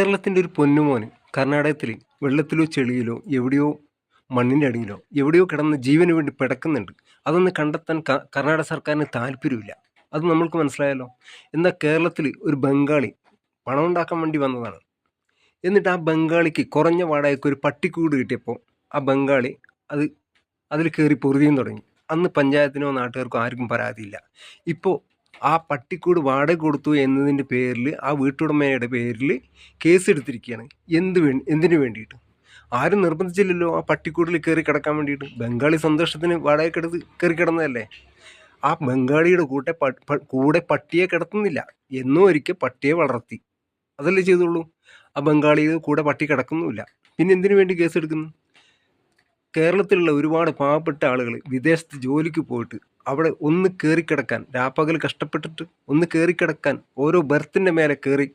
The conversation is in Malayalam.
കേരളത്തിൻ്റെ ഒരു പൊന്നുമോന് കർണാടകത്തിൽ വെള്ളത്തിലോ ചെളിയിലോ എവിടെയോ മണ്ണിൻ്റെ അടിയിലോ എവിടെയോ കിടന്ന് ജീവന് വേണ്ടി പിടക്കുന്നുണ്ട്. അതൊന്ന് കണ്ടെത്താൻ കർണാടക സർക്കാരിന് താല്പര്യമില്ല. അത് നമ്മൾക്ക് മനസ്സിലായല്ലോ. എന്നാൽ കേരളത്തിൽ ഒരു ബംഗാളി പണം ഉണ്ടാക്കാൻ വേണ്ടി വന്നതാണ്. എന്നിട്ട് ആ ബംഗാളിക്ക് കുറഞ്ഞ വാടകയ്ക്ക് ഒരു പട്ടിക്കൂട് കിട്ടിയപ്പോൾ ആ ബംഗാളി അത് അതിൽ കയറി പൊറുതിയും തുടങ്ങി. അന്ന് പഞ്ചായത്തിനോ നാട്ടുകാർക്കോ ആർക്കും പരാതിയില്ല. ഇപ്പോൾ ആ പട്ടിക്കൂട് വാടക കൊടുത്തു എന്നതിൻ്റെ പേരിൽ ആ വീട്ടുടമയുടെ പേരിൽ കേസ് എടുത്തിരിക്കുകയാണ്. എന്തിനു വേണ്ടിയിട്ട്? ആരും നിർബന്ധിച്ചില്ലല്ലോ ആ പട്ടിക്കൂടിൽ കയറി കിടക്കാൻ വേണ്ടിയിട്ട്. ബംഗാളി സന്തോഷത്തിന് വാടകയ്ക്കെടുത്ത് കയറി കിടന്നതല്ലേ. ആ ബംഗാളിയുടെ കൂടെ പട്ടിയെ കിടത്തുന്നില്ല. എന്നോ ഒരിക്കൽ പട്ടിയെ വളർത്തി, അതല്ലേ ചെയ്തുള്ളൂ. ആ ബംഗാളിയുടെ കൂടെ പട്ടി കിടക്കുന്നുമില്ല. പിന്നെ എന്തിനു വേണ്ടി കേസ് എടുക്കുന്നു? കേരളത്തിലുള്ള ഒരുപാട് പാവപ്പെട്ട ആളുകൾ വിദേശത്ത് ജോലിക്ക് പോയിട്ട് അവിടെ ഒന്ന് കയറിക്കിടക്കാൻ, രാപ്പകൽ കഷ്ടപ്പെട്ടിട്ട് ഒന്ന് കയറിക്കിടക്കാൻ, ഓരോ ബർത്തിൻ്റെ മേലെ കയറി